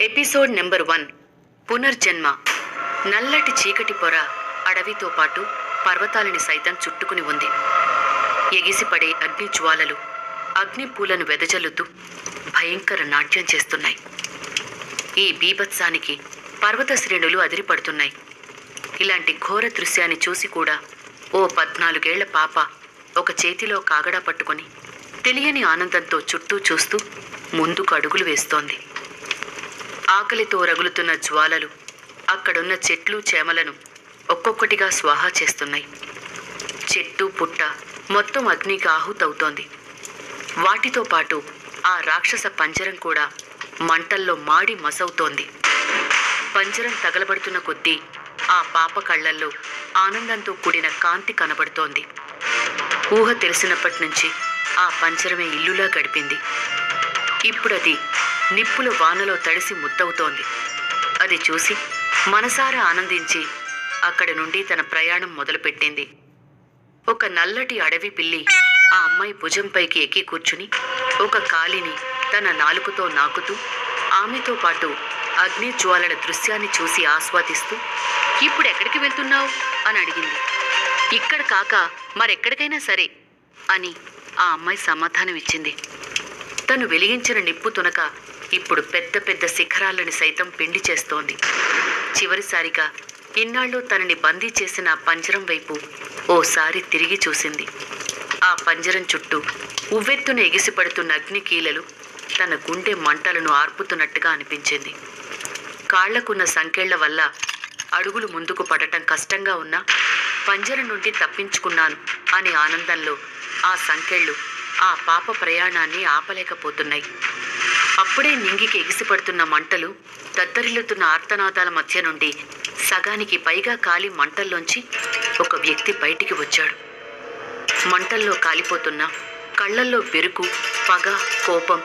Episode number 1 పునర్జన్మ. నల్లటి చీకటి పొర అడవితో పాటు పర్వతాలని సైతం చుట్టుకుని ఉంది. ఎగిసిపడే అగ్ని జ్వాలలు అగ్ని పూలను వెదజల్లుతూ భయంకర నాట్యం చేస్తున్నాయి. ఈ బీభత్సానికి పర్వత శ్రేణులు అదిరిపడుతున్నాయి. ఇలాంటి ఘోర దృశ్యాన్ని చూసి కూడా ఓ 14 ఏళ్ల పాప ఒక చేతిలో కాగడా పట్టుకొని తెలియని ఆనందంతో చుట్టూ చూస్తూ ముందుకు అడుగులు వేస్తోంది. ఆకలితో రగులుతున్న జ్వాలలు అక్కడున్న చెట్లు చేమలను ఒక్కొక్కటిగా స్వాహా చేస్తున్నాయి. చెట్టు పుట్ట మొత్తం అగ్నికి ఆహుతవుతోంది. వాటితో పాటు ఆ రాక్షస పంజరం కూడా మంటల్లో మాడి మసవుతోంది. పంజరం తగలబడుతున్న కొద్దీ ఆ పాప కళ్ళల్లో ఆనందంతో కూడిన కాంతి కనబడుతోంది. ఊహ తెలిసినప్పటి నుంచి ఆ పంజరమే ఇల్లులా గడిపింది. ఇప్పుడది నిప్పుల వానలో తడిసి ముద్దవుతోంది. అది చూసి మనసారా ఆనందించి అక్కడి నుండి తన ప్రయాణం మొదలుపెట్టింది. ఒక నల్లటి అడవి పిల్లి ఆ అమ్మాయి భుజంపైకి ఎక్కి కూర్చుని ఒక కాలిని తన నాలుకతో నాకుతూ ఆమెతో పాటు అగ్ని జ్వాలల దృశ్యాన్ని చూసి ఆస్వాదిస్తూ, ఇప్పుడు ఎక్కడికి వెళ్తున్నావు అని అడిగింది. ఇక్కడ కాక మరెక్కడికైనా సరే అని ఆ అమ్మాయి సమాధానం ఇచ్చింది. తను వెలిగించిన నిప్పు తునక ఇప్పుడు పెద్ద పెద్ద శిఖరాలని సైతం పిండి చేస్తోంది. చివరిసారిగా ఇన్నాళ్ళు తనని బందీ చేసిన ఆ పంజరం వైపు ఓసారి తిరిగి చూసింది. ఆ పంజరం చుట్టూ ఉవ్వెత్తున ఎగిసిపడుతున్న అగ్నికీలలు తన గుండె మంటలను ఆర్పుతున్నట్టుగా అనిపించింది. కాళ్లకున్న సంకెళ్ల వల్ల అడుగులు ముందుకు పడటం కష్టంగా ఉన్నా పంజరం నుండి తప్పించుకున్నాను అనే ఆనందంలో ఆ సంకెళ్ళు ఆ పాప ప్రయాణాన్ని ఆపలేకపోతున్నాయి. అప్పుడే నింగికి ఎగిసిపడుతున్న మంటలు, దద్దరిల్లుతున్న ఆర్తనాదాల మధ్య నుండి సగానికి పైగా కాలి మంటల్లోంచి ఒక వ్యక్తి బయటికి వచ్చాడు. మంటల్లో కాలిపోతున్న కళ్లల్లో బెరుకు, పగ, కోపం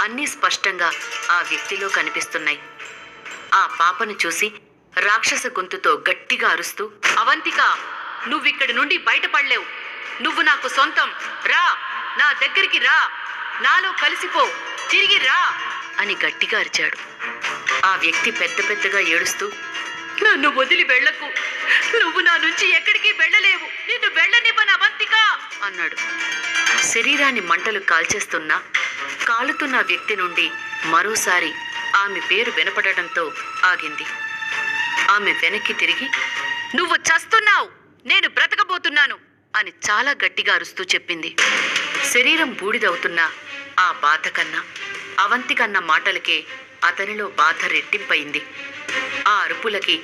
అన్నీ స్పష్టంగా ఆ వ్యక్తిలో కనిపిస్తున్నాయి. ఆ పాపను చూసి రాక్షస గొంతుతో గట్టిగా అరుస్తూ, అవంతిక, నువ్విక్కడి నుండి బయటపడలేవు. నువ్వు నాకు సొంతం. రా, నా దగ్గరికి రా, నాలో కలిసిపో, తిరిగి రా అని గట్టిగా అరిచాడు. ఆ వ్యక్తి పెద్ద పెద్దగా ఏడుస్తూ, నన్ను వదిలి వెళ్లకు, నువ్వు నా నుంచి ఎక్కడికి వెళ్ళలేవు, నిన్ను వెళ్ళనివ్వను అవంతిక అన్నాడు. శరీరాన్ని మంటలు కాల్చేస్తున్నా కాలుతున్న వ్యక్తి నుండి మరోసారి ఆమె పేరు వినపడటంతో ఆగింది. ఆమె వెనక్కి తిరిగి, నువ్వు చస్తున్నావు, నేను బ్రతకబోతున్నాను అని చాలా గట్టిగా అరుస్తూ చెప్పింది. శరీరం బూడిదవుతున్నా ఆ బాధ కన్నా అవంతికన్న మాటలకే అతనిలో బాధ రెట్టింపయింది. ఆ అరుపులకి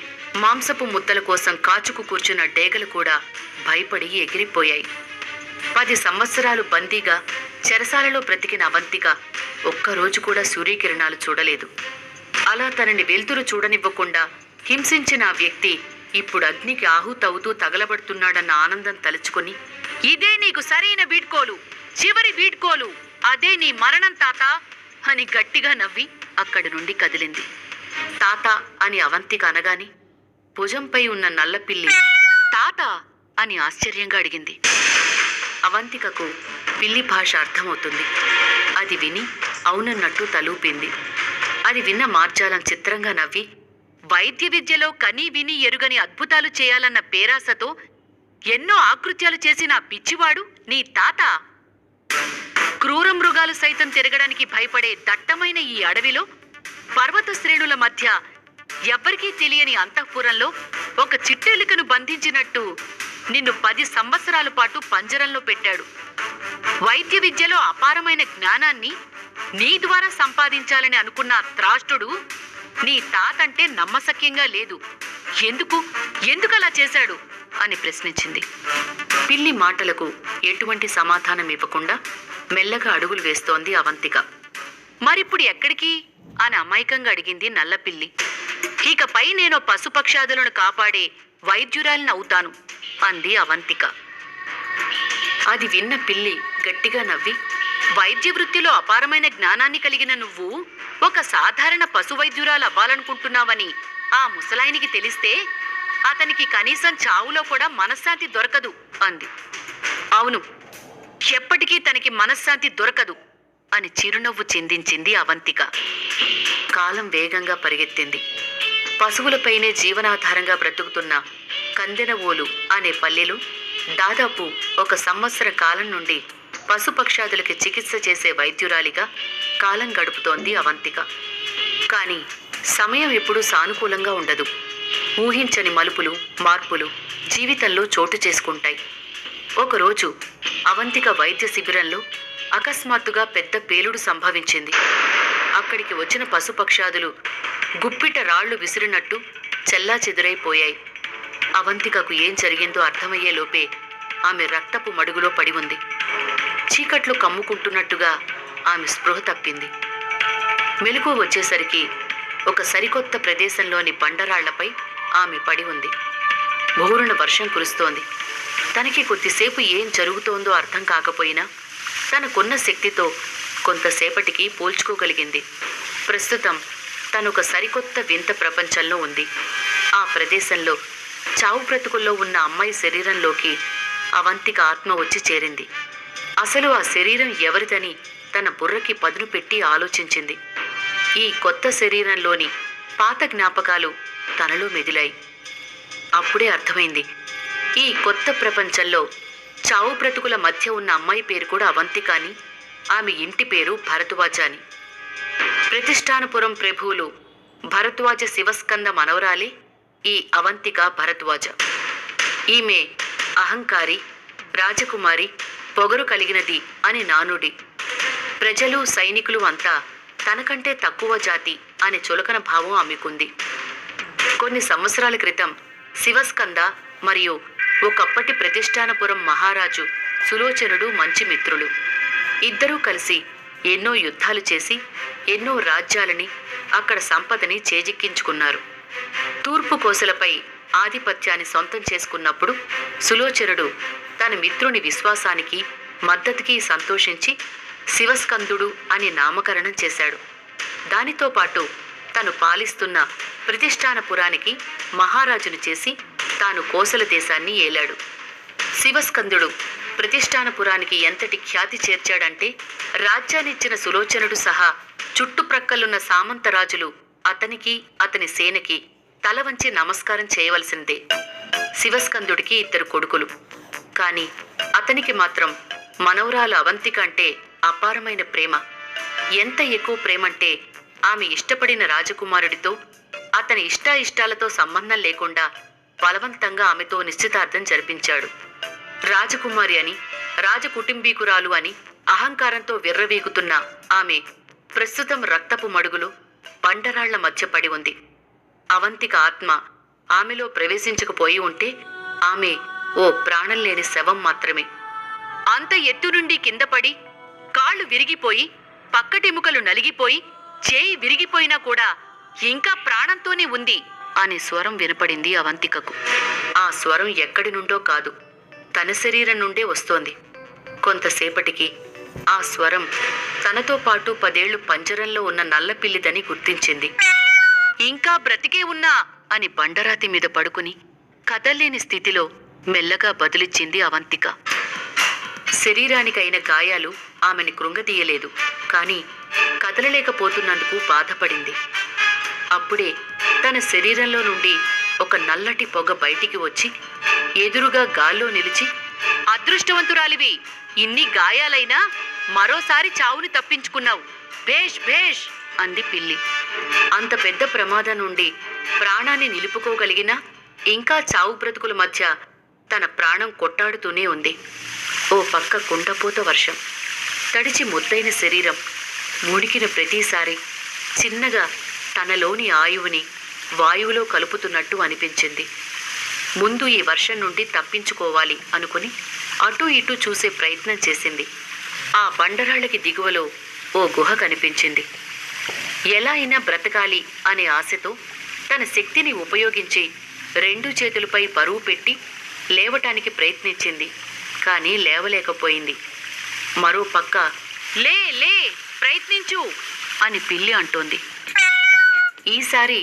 మాంసపు ముద్దల కోసం కాచుకు కూర్చున్న డేగలు కూడా భయపడి ఎగిరిపోయాయి. 10 సంవత్సరాలు బందీగా చెరసాలలో బ్రతికిన అవంతిక ఒక్కరోజు కూడా సూర్యకిరణాలు చూడలేదు. అలా తనని వెలుతురు చూడనివ్వకుండా హింసించిన ఆ వ్యక్తి ఇప్పుడు అగ్నికి ఆహుతవుతూ తగలబడుతున్నాడన్న ఆనందం తలుచుకుని, ఇదే నీకు సరైన వీడ్కోలు, చివరి వీడ్కోలు, అదే నీ మరణం తాత అని గట్టిగా నవ్వి అక్కడి నుండి కదిలింది. తాత అని అవంతిక అనగాని భుజంపై ఉన్న నల్లపిల్లి తాత అని ఆశ్చర్యంగా అడిగింది. అవంతికకు పిల్లి భాష అర్థమవుతుంది. అది విని అవునన్నట్టు తలూపింది. అది విన్న మార్జాలం చిత్రంగా నవ్వి, వైద్య విద్యలో కనీ విని ఎరుగని అద్భుతాలు చేయాలన్న పేరాసతో ఎన్నో ఆకృత్యాలు చేసిన పిచ్చివాడు నీ తాత. క్రూర మృగాలు సైతం తిరగడానికి భయపడే దట్టమైన ఈ అడవిలో పర్వత శ్రేణుల మధ్య ఎవ్వరికీ తెలియని అంతఃపురంలో ఒక చిట్టెలికను బంధించినట్టు నిన్ను 10 సంవత్సరాల పాటు పంజరంలో పెట్టాడు. వైద్య విద్యలో అపారమైన జ్ఞానాన్ని నీ ద్వారా సంపాదించాలని అనుకున్న త్రాష్టుడు నీ తాతంటే నమ్మశక్యంగా లేదు. ఎందుకు అలా చేశాడు అని ప్రశ్నించింది. పిల్లి మాటలకు ఎటువంటి సమాధానం ఇవ్వకుండా మెల్లగా అడుగులు వేస్తోంది అవంతిక. మరిప్పుడు ఎక్కడికి అని అమాయకంగా అడిగింది నల్లపిల్లి. ఇకపై నేను పశుపక్షాదులను కాపాడే వైద్యురాలిని అవుతాను అంది అవంతిక. అది విన్న పిల్లి గట్టిగా నవ్వి, వైద్య వృత్తిలో అపారమైన జ్ఞానాన్ని కలిగిన నువ్వు ఒక సాధారణ పశు వైద్యురాలు అవ్వాలనుకుంటున్నావని ఆ ముసలాయనికి తెలిస్తే అతనికి కనీసం చావులో కూడా మనశ్శాంతి దొరకదు అంది. అవును, ఎప్పటికీ తనకి మనశ్శాంతి దొరకదు అని చిరునవ్వు చిందించింది అవంతిక. కాలం వేగంగా పరిగెత్తింది. పశువులపైనే జీవనాధారంగా బ్రతుకుతున్న కందెనవోలు అనే పల్లెలో దాదాపు 1 సంవత్సర కాలం నుండి పశుపక్షాదులకి చికిత్స చేసే వైద్యురాలిగా కాలం గడుపుతోంది అవంతిక. కానీ సమయం ఎప్పుడూ సానుకూలంగా ఉండదు. ఊహించని మలుపులు, మార్పులు జీవితంలో చోటు చేసుకుంటాయి. ఒకరోజు అవంతిక వైద్య శిబిరంలో అకస్మాత్తుగా పెద్ద పేలుడు సంభవించింది. అక్కడికి వచ్చిన పశుపక్షాదులు గుప్పిట రాళ్లు విసిరినట్టు చెల్లాచెదురైపోయాయి. అవంతికకు ఏం జరిగిందో అర్థమయ్యేలోపే ఆమె రక్తపు మడుగులో పడి ఉంది. చీకట్లు కమ్ముకుంటున్నట్టుగా ఆమె స్పృహ తప్పింది. మెలకువ వచ్చేసరికి ఒక సరికొత్త ప్రదేశంలోని బండరాళ్లపై ఆమె పడి ఉంది. బోరున వర్షం కురుస్తోంది. తనకి కొద్దిసేపు ఏం జరుగుతోందో అర్థం కాకపోయినా తనకున్న శక్తితో కొంతసేపటికి పోల్చుకోగలిగింది. ప్రస్తుతం తనొక సరికొత్త వింత ప్రపంచంలో ఉంది. ఆ ప్రదేశంలో చావు బ్రతుకుల్లో ఉన్న అమ్మాయి శరీరంలోకి అవంతిక ఆత్మ వచ్చి చేరింది. అసలు ఆ శరీరం ఎవరిదని తన బుర్రకి పదును పెట్టి ఆలోచించింది. ఈ కొత్త శరీరంలోని పాత జ్ఞాపకాలు తనలో మెదిలాయి. అప్పుడే అర్థమైంది, ఈ కొత్త ప్రపంచంలో చావు బ్రతుకుల మధ్య ఉన్న అమ్మాయి పేరు కూడా అవంతిక అని, ఆమె ఇంటి పేరు భరద్వాజ అని. ప్రతిష్టానపురం ప్రభువులు భరద్వాజ శివస్కంద మనవరాలే ఈ అవంతిక భరద్వాజ. ఈమె అహంకారి, రాజకుమారి, పొగరు కలిగినది అని నానుడి. ప్రజలు, సైనికులు అంతా తనకంటే తక్కువ జాతి అనే చులకన భావం ఆమెకుంది. కొన్ని సంవత్సరాల క్రితం శివస్కంద మరియు ఒకప్పటి ప్రతిష్టానపురం మహారాజు సులోచనుడు మంచి మిత్రులు. ఇద్దరూ కలిసి ఎన్నో యుద్ధాలు చేసి ఎన్నో రాజ్యాలని, అక్కడ సంపదని చేజిక్కించుకున్నారు. తూర్పు కోసలపై ఆధిపత్యాన్ని సొంతం చేసుకున్నప్పుడు సులోచనుడు తన మిత్రుని విశ్వాసానికి, మద్దతుకి సంతోషించి శివస్కందుడు అని నామకరణం చేశాడు. దానితో పాటు తను పాలిస్తున్న ప్రతిష్టానపురానికి మహారాజును చేసి తాను కోసల దేశాన్ని ఏలాడు. శివస్కందుడు ప్రతిష్టానపురానికి ఎంతటి ఖ్యాతి చేర్చాడంటే రాజ్యాన్నిచ్చిన సులోచనుడు సహా చుట్టుప్రక్కలున్న సామంతరాజులు అతనికి, అతని సేనకి తల వంచి నమస్కారం చేయవలసిందే. శివస్కందుడికి 2 కొడుకులు. కానీ అతనికి మాత్రం మనవరాలు అవంతిక అంటే అపారమైన ప్రేమ. ఎంత ఎక్కువ ప్రేమంటే ఆమె ఇష్టపడిన రాజకుమారుడితో అతని ఇష్టాయిష్టాలతో సంబంధం లేకుండా బలవంతంగా ఆమెతో నిశ్చితార్థం జరిపించాడు. రాజకుమారి అని, రాజకుటుంబీకురాలు అని అహంకారంతో విర్రవీగుతున్న ఆమె ప్రస్తుతం రక్తపు మడుగులో బండరాళ్ల మధ్య పడి ఉంది. అవంతిక ఆత్మ ఆమెలో ప్రవేశించకపోయి ఉంటే ఆమె ఓ ప్రాణం లేని శవం మాత్రమే. అంత ఎత్తు నుండి కింద పడి కాళ్ళు విరిగిపోయి, పక్కటెముకలు నలిగిపోయి, చేయి విరిగిపోయినా కూడా ఇంకా ప్రాణంతోనే ఉంది అనే స్వరం వినపడింది అవంతికకు. ఆ స్వరం ఎక్కడి నుండో కాదు, తన శరీరం నుండే వస్తోంది. కొంతసేపటికి ఆ స్వరం తనతో పాటు 10 ఏళ్లు పంజరంలో ఉన్న నల్లపిల్లిదని గుర్తించింది. ఇంకా బ్రతికే ఉన్నా అని బండరాతి మీద పడుకుని కదల్లేని స్థితిలో మెల్లగా బదులిచ్చింది అవంతిక. శరీరానికైన గాయాలు ఆమెని కృంగదీయలేదు, కానీ కదలలేకపోతున్నందుకు బాధపడింది. అప్పుడే తన శరీరంలో నుండి ఒక నల్లటి పొగ బయటికి వచ్చి ఎదురుగా గాల్లో నిలిచి, అదృష్టవంతురాలివి, ఇన్ని గాయాలైనా మరోసారి చావుని తప్పించుకున్నావు, భేష్ భేష్ అంది పిల్లి. అంత పెద్ద ప్రమాదం నుండి ప్రాణాన్ని నిలుపుకోగలిగినా ఇంకా చావు బ్రతుకుల మధ్య తన ప్రాణం కొట్టాడుతూనే ఉంది. ఓ పక్క కుండపోత వర్షం, తడిచి ముద్దైన శరీరం మునికిన ప్రతిసారి చిన్నగా తనలోని ఆయువుని వాయువులో కలుపుతున్నట్టు అనిపించింది. ముందు ఈ వర్షం నుండి తప్పించుకోవాలి అనుకుని అటూ ఇటూ చూసే ప్రయత్నం చేసింది. ఆ బండరాళ్ళకి దిగువలో ఓ గుహ కనిపించింది. ఎలా అయినా బ్రతకాలి అనే ఆశతో తన శక్తిని ఉపయోగించి 2 చేతులపై బరువు పెట్టి లేవటానికి ప్రయత్నించింది. కానీ లేవలేకపోయింది. మరో పక్క లే లే ప్రయత్నించు అని పిల్లి అంటోంది. ఈసారి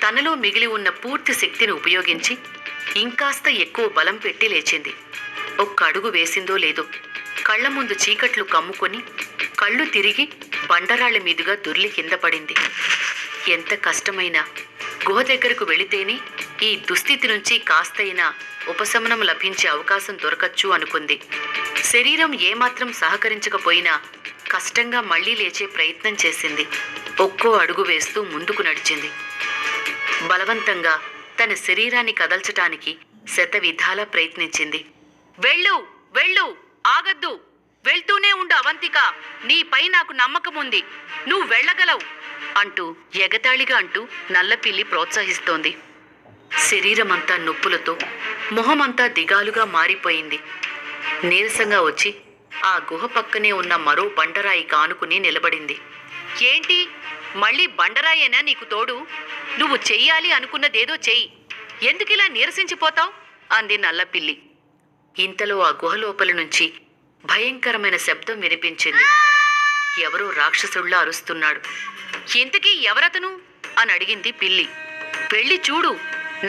తనలో మిగిలి ఉన్న పూర్తి శక్తిని ఉపయోగించి ఇంకాస్త ఎక్కువ బలం పెట్టి లేచింది. 1 అడుగు వేసిందో లేదో కళ్ల ముందు చీకట్లు కమ్ముకొని కళ్ళు తిరిగి బండరాళ్ల మీదుగా దొర్లి కింద పడింది. ఎంత కష్టమైనా గుహ దగ్గరకు వెళితేనే ఈ దుస్థితి నుంచి కాస్తైనా ఉపశమనం లభించే అవకాశం దొరకచ్చు అనుకుంది. శరీరం ఏమాత్రం సహకరించకపోయినా కష్టంగా మళ్లీ లేచే ప్రయత్నం చేసింది. ఒక్కో అడుగు వేస్తూ ముందుకు నడిచింది. బలవంతంగా తన శరీరాన్ని కదల్చటానికి శతవిధాలా ప్రయత్నించింది. వెళ్ళు వెళ్ళు, ఆగద్దు, వెళ్తూనే ఉండు అవంతిక, నీపై నాకు నమ్మకముంది, నువ్వు వెళ్ళగలవు అంటూ ఎగతాళిగా అంటూ నల్లపిల్లి ప్రోత్సహిస్తోంది. శరీరమంతా నొప్పులతో మొహమంతా దిగాలుగా మారిపోయింది. నీరసంగా వచ్చి ఆ గుహ పక్కనే ఉన్న మరో బండరాయి కానుకుని నిలబడింది. ఏంటి, మళ్ళీ బండరాయేనా నీకు తోడు? నువ్వు చెయ్యాలి అనుకున్నదేదో చెయ్యి, ఎందుకిలా నీరసించిపోతావు అంది నల్లపిల్లి. ఇంతలో ఆ గుహ లోపల నుంచి భయంకరమైన శబ్దం వినిపించింది. ఎవరో రాక్షసుల్లా అరుస్తున్నాడు. ఇంతకీ ఎవరతను అని అడిగింది పిల్లి. వెళ్ళి చూడు,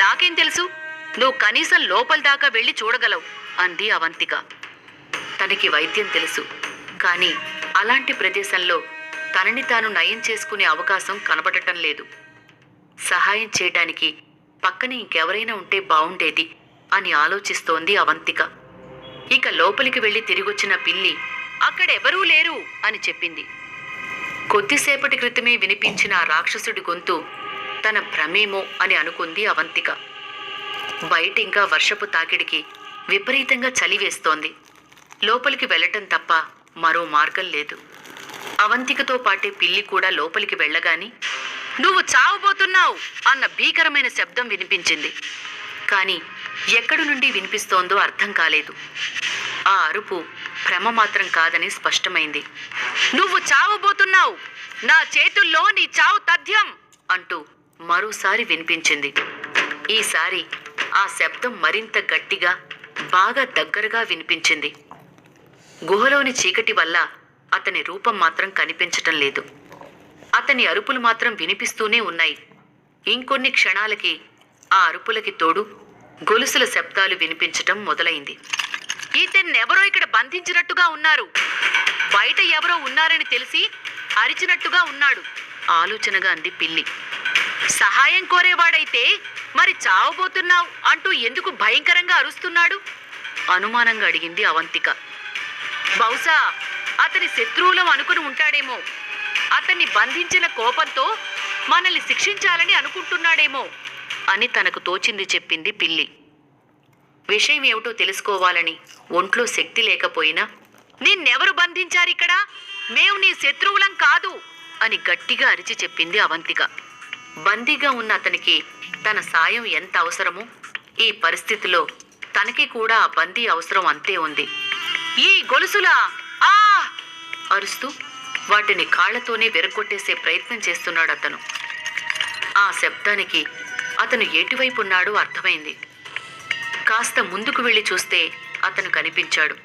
నాకేం తెలుసు, నువ్వు కనీసం లోపల దాకా వెళ్ళి చూడగలవు అంది అవంతిక. తనకి వైద్యం తెలుసు, కానీ అలాంటి ప్రదేశంలో తనని తాను నయం చేసుకునే అవకాశం కనబడటం లేదు. సహాయం చేయటానికి పక్కన ఇంకెవరైనా ఉంటే బావుండేది అని ఆలోచిస్తోంది అవంతిక. ఇక లోపలికి వెళ్లి తిరిగొచ్చిన పిల్లి అక్కడెవరూ లేరు అని చెప్పింది. కొద్దిసేపటి క్రితమే వినిపించిన ఆ రాక్షసుడి గొంతు తన భ్రమేమో అని అనుకుంది అవంతిక. బయట ఇంకా వర్షపు తాకిడికి విపరీతంగా చలి వేస్తోంది. లోపలికి వెళ్లటం తప్ప మరో మార్గం లేదు. అవంతికతో పాటే పిల్లి కూడా లోపలికి వెళ్ళగాని నువ్వు చావబోతున్నావు అన్న భీకరమైన శబ్దం వినిపించింది. కానీ ఎక్కడి నుండి వినిపిస్తోందో అర్థం కాలేదు. ఆ అరుపు భ్రమ మాత్రం కాదని స్పష్టమైంది. నువ్వు చావబోతున్నావు, నా చేతుల్లో నీ చావు తథ్యం అంటూ మరోసారి వినిపించింది. ఈసారి ఆ శబ్దం మరింత గట్టిగా, బాగా దగ్గరగా వినిపించింది. గుహలోని చీకటి వల్ల అతని రూపం మాత్రం కనిపించటం లేదు. అతని అరుపులు మాత్రం వినిపిస్తూనే ఉన్నాయి. ఇంకొన్ని క్షణాలకి ఆ అరుపులకి తోడు గొలుసుల శబ్దాలు వినిపించటం మొదలైంది. ఇతన్నెవరో ఇక్కడ బంధించినట్టుగా ఉన్నారు, బయట ఎవరో ఉన్నారని తెలిసి అరిచినట్టుగా ఉన్నాడు ఆలోచనగా అంది పిల్లి. సహాయం కోరేవాడైతే మరి చావబోతున్నావు అంటూ ఎందుకు భయంకరంగా అరుస్తున్నాడు అనుమానంగా అడిగింది అవంతిక. బహుశా అతని శత్రువులం అనుకుని ఉంటాడేమో, అతన్ని బంధించిన కోపంతో మనల్ని శిక్షించాలని అనుకుంటున్నాడేమో అని తనకు తోచింది చెప్పింది పిల్లి. విషయం ఏమిటో తెలుసుకోవాలని ఒంట్లో శక్తి లేకపోయినా నిన్నెవరు బంధించారిక్కడ, మేము నీ శత్రువులం కాదు అని గట్టిగా అరిచి చెప్పింది అవంతిక. బందీగా ఉన్న అతనికి తన సాయం ఎంత అవసరమో ఈ పరిస్థితిలో తనకి కూడా ఆ బందీ అవసరం అంతే ఉంది. ఈ గొలుసులా ఆ అరుస్తూ వాటిని కాళ్లతోనే విరగొట్టేసే ప్రయత్నం చేస్తున్నాడు అతను. ఆ శబ్దానికి అతను ఎటువైపు ఉన్నాడో అర్థమైంది. కాస్త ముందుకు వెళ్ళి చూస్తే అతను కనిపించాడు.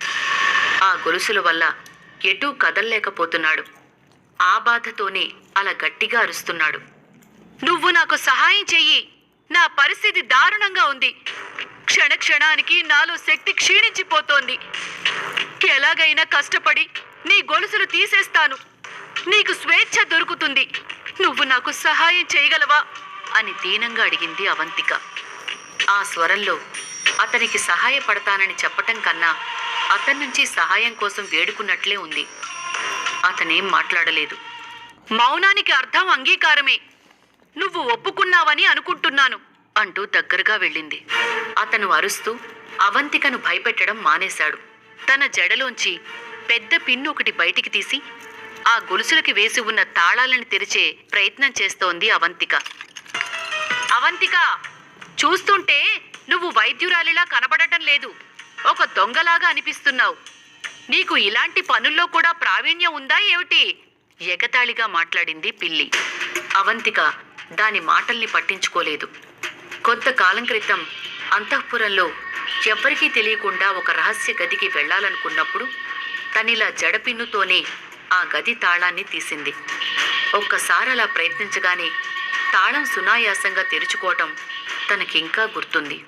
ఆ గొలుసుల వల్ల ఎటూ కదల్లేకపోతున్నాడు. ఆ బాధతోనే అలా గట్టిగా అరుస్తున్నాడు. నువ్వు నాకు సహాయం చెయ్యి, నా పరిస్థితి దారుణంగా ఉంది, క్షణక్షణానికి నాలో శక్తి క్షీణించిపోతోంది, ఎలాగైనా కష్టపడి నీ గొలుసులు తీసేస్తాను, నీకు స్వేచ్ఛ దొరుకుతుంది, నువ్వు నాకు సహాయం చేయగలవా అని దీనంగా అడిగింది అవంతిక. ఆ స్వరంలో అతనికి సహాయపడతానని చెప్పటం కన్నా అతని నుంచి సహాయం కోసం వేడుకున్నట్లే ఉంది. అతనేం మాట్లాడలేదు. మౌనానికి అర్థం అంగీకారమే, నువ్వు ఒప్పుకున్నావని అనుకుంటున్నాను అంటూ దగ్గరగా వెళ్ళింది. అతను అరుస్తూ అవంతికను భయపెట్టడం మానేశాడు. తన జడలోంచి పెద్ద పిన్ను ఒకటి బయటికి తీసి ఆ గొలుసులకి వేసి ఉన్న తాళాలను తెరిచే ప్రయత్నం చేస్తోంది అవంతిక. అవంతిక, చూస్తుంటే నువ్వు వైద్యురాలిలా కనబడటం లేదు, ఒక దొంగలాగా అనిపిస్తున్నావు, నీకు ఇలాంటి పనుల్లో కూడా ప్రావీణ్యం ఉందా ఏమిటి ఎగతాళిగా మాట్లాడింది పిల్లి. అవంతిక దాని మాటల్ని పట్టించుకోలేదు. కొంతకాలం క్రితం అంతఃపురంలో ఎవ్వరికీ తెలియకుండా ఒక రహస్య గదికి వెళ్లాలనుకున్నప్పుడు తనిలా జడపిన్నుతోనే ఆ గది తాళాన్ని తీసింది. ఒక్కసారి అలా ప్రయత్నించగానే తాళం సునాయాసంగా తెరుచుకోవటం తనకింకా గుర్తుంది.